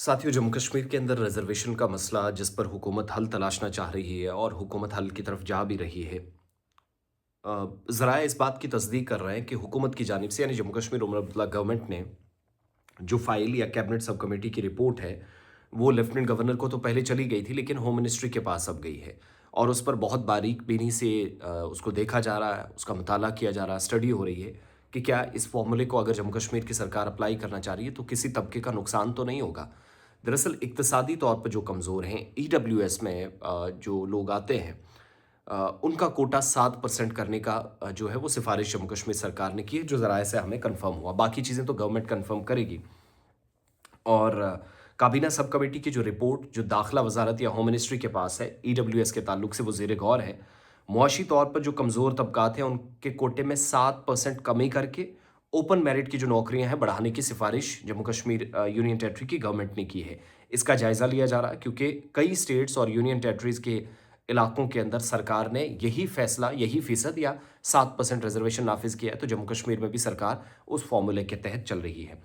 साथियों, जम्मू कश्मीर के अंदर रिजर्वेशन का मसला जिस पर हुकूमत हल तलाशना चाह रही है और हुकूमत हल की तरफ जा भी रही है। ज़राए इस बात की तस्दीक कर रहे हैं कि हुकूमत की जानिब से यानी जम्मू कश्मीर उमर अब्दुल्ला गवर्नमेंट ने जो फाइल या कैबिनेट सब कमेटी की रिपोर्ट है, वो लेफ्टिनेंट गवर्नर को तो पहले चली गई थी, लेकिन होम मिनिस्ट्री के पास अब गई है और उस पर बहुत बारीक बीनी से उसको देखा जा रहा है, उसका मुताला किया जा रहा है, स्टडी हो रही है कि क्या इस फॉर्मूले को अगर जम्मू कश्मीर की सरकार अप्लाई करना चाह रही है तो किसी तबके का नुकसान तो नहीं होगा। दरअसल इक्तसादी तौर पर जो कमज़ोर हैं, ईडब्ल्यूएस में जो लोग आते हैं, उनका कोटा 7% करने का जो है वो सिफारिश जम्मू कश्मीर सरकार ने की है, जो ज़राए से हमें कन्फर्म हुआ। बाकी चीज़ें तो गवर्नमेंट कन्फर्म करेगी। और काबीना सब कमेटी की जो रिपोर्ट जो दाखिला वजारत या होम मिनिस्ट्री के पास है, ईडब्ल्यूएस के ताल्लुक से वो ज़ेर गौर है। मुआशी तौर पर जो कमज़ोर तबकात हैं उनके कोटे में 7% कमी करके ओपन मेरिट की जो नौकरियां हैं बढ़ाने की सिफारिश जम्मू कश्मीर यूनियन टेरिटरी की गवर्नमेंट ने की है। इसका जायज़ा लिया जा रहा है क्योंकि कई स्टेट्स और यूनियन टेरिटरीज़ के इलाकों के अंदर सरकार ने यही फैसला, यही फ़ीसद या 7% रिजर्वेशन नाफिज किया है, तो जम्मू कश्मीर में भी सरकार उस फॉर्मूले के तहत चल रही है।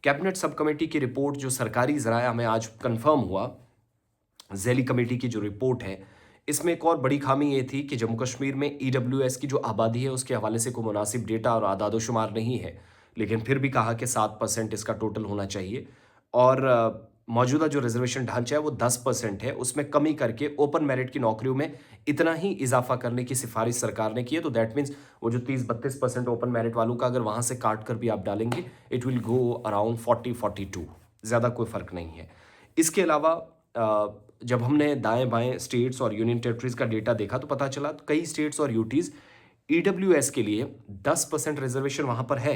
कैबिनेट सब कमेटी की रिपोर्ट जो सरकारी ज़राया हमें आज कन्फर्म हुआ, ज़ैली कमेटी की जो रिपोर्ट है, इसमें एक और बड़ी खामी ये थी कि जम्मू कश्मीर में ईडब्ल्यूएस की जो आबादी है उसके हवाले से कोई मुनासिब डेटा और आदाद-ओ-शुमार नहीं है। लेकिन फिर भी कहा कि 7% इसका टोटल होना चाहिए और मौजूदा जो रिज़र्वेशन ढांचा है वो 10% है, उसमें कमी करके ओपन मेरिट की नौकरियों में इतना ही इज़ाफ़ा करने की सिफ़ारिश सरकार ने की है। तो दैट मीन्स वो जो 30-32% ओपन मेरिट वालों का अगर वहाँ से काट कर भी आप डालेंगे, इट विल गो अराउंड 40-42, ज़्यादा कोई फ़र्क नहीं है। इसके अलावा जब हमने दाएँ-बाएँ स्टेट्स और यूनियन टेरिटरीज़ का डेटा देखा तो पता चला कई स्टेट्स और यूटीज़ ईडब्ल्यूएस के लिए 10% रिज़र्वेशन वहाँ पर है।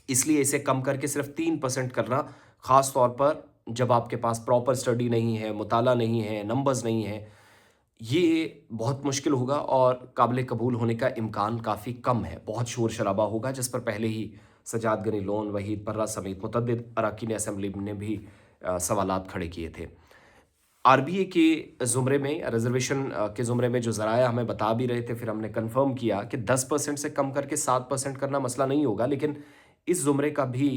इसलिए इसे कम करके सिर्फ 3% करना, ख़ास तौर पर जब आपके पास प्रॉपर स्टडी नहीं है, मुताला नहीं है, नंबर्स नहीं है, ये बहुत मुश्किल होगा और काबिल कबूल होने का इम्कान काफ़ी कम है। बहुत शोर-शराबा होगा जिस पर पहले ही सजाद गनी लोन, वहीद पर्रा समेत मुतअद्दिद अरकान असम्बली ने भी सवालात खड़े किए थे। आरबीए के ज़ुमरे में रिज़र्वेशन के ज़ुमरे में जो ज़राया हमें बता भी रहे थे, फिर हमने कन्फर्म किया कि 10% से कम करके 7% करना मसला नहीं होगा, लेकिन इस ज़ुमरे का भी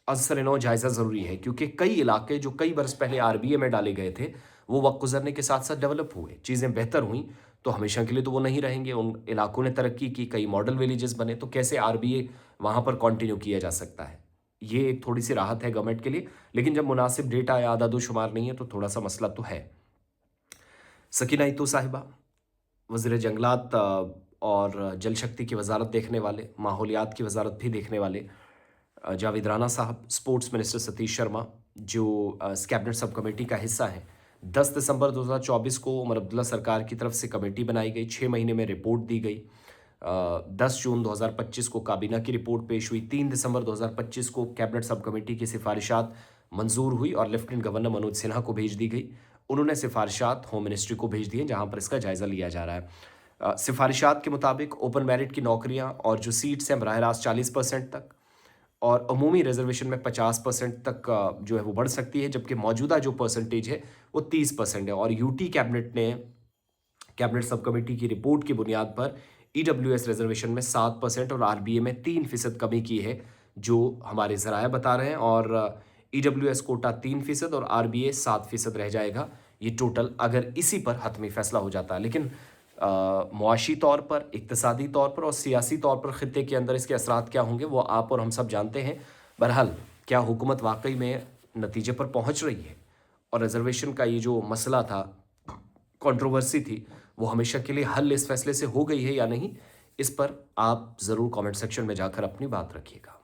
असर-ए-नौ जायज़ा ज़रूरी है क्योंकि कई इलाके जो कई बरस पहले आरबीए में डाले गए थे, वो वक़्त गुज़रने के साथ-साथ डेवलप हुए, चीज़ें बेहतर हुईं, तो हमेशा के लिए तो वो नहीं रहेंगे। उन इलाकों ने तरक्की की, कई मॉडल विलेजेस बने, तो कैसे आरबीए वहाँ पर कंटिन्यू किया जा सकता है? ये एक थोड़ी-सी राहत है गवर्नमेंट के लिए, लेकिन जब मुनासिब डेटा या आदाद-ओ-शुमार नहीं है, तो थोड़ा-सा मसला तो है। सकीना इत्तू साहिबा, वज़ीर जंगलात और जल शक्ति की वज़ारत देखने वाले, माहौलियात की वज़ारत भी देखने वाले, जावेद राना साहब, स्पोर्ट्स मिनिस्टर सतीश शर्मा, जो इस कैबिनेट सब कमेटी का हिस्सा हैं। 10 दिसंबर 2024 को उमर अब्दुल्ला सरकार की तरफ से कमेटी बनाई गई, 6 महीने में रिपोर्ट दी गई। 10 जून 2025 को काबीना की रिपोर्ट पेश हुई, 3 दिसंबर 2025 को कैबिनेट सब कमेटी की सिफारिशात मंजूर हुई और लेफ्टिनेंट गवर्नर मनोज सिन्हा को भेज दी गई। उन्होंने सिफारिशात होम मिनिस्ट्री को भेज दी हैं, जहाँ पर इसका जायज़ा लिया जा रहा है। सिफारिशात के मुताबिक ओपन मेरिट की नौकरियाँ और जो सीट्स हैं बराह रास्त 40% तक और अमूमी रिजर्वेशन में 50% तक जो है वो बढ़ सकती है, जबकि मौजूदा जो परसेंटेज है वो 30% है और यूटी कैबिनेट ने कैबिनेट सब कमेटी की रिपोर्ट की बुनियाद पर ईडब्ल्यूएस रिजर्वेशन में 7% और आरबीए में 3% कमी की है, जो हमारे ज़राए बता रहे हैं और ईडब्ल्यूएस कोटा 3% और आरबीए 7% रह जाएगा। ये टोटल अगर इसी पर हतमी फैसला हो जाता है, लेकिन मुआशी तौर पर, इक्तसादी तौर पर और सियासी तौर पर ख़ित्ते के अंदर इसके असरात क्या होंगे वो आप और हम सब जानते हैं। बहरहाल, क्या हुकूमत वाक़ई में नतीजे पर पहुँच रही है? और रिज़र्वेशन का ये जो मसला था, कंट्रोवर्सी थी, वो हमेशा के लिए हल इस फैसले से हो गई है या नहीं? इस पर आप ज़रूर कमेंट सेक्शन में जाकर अपनी बात रखिएगा।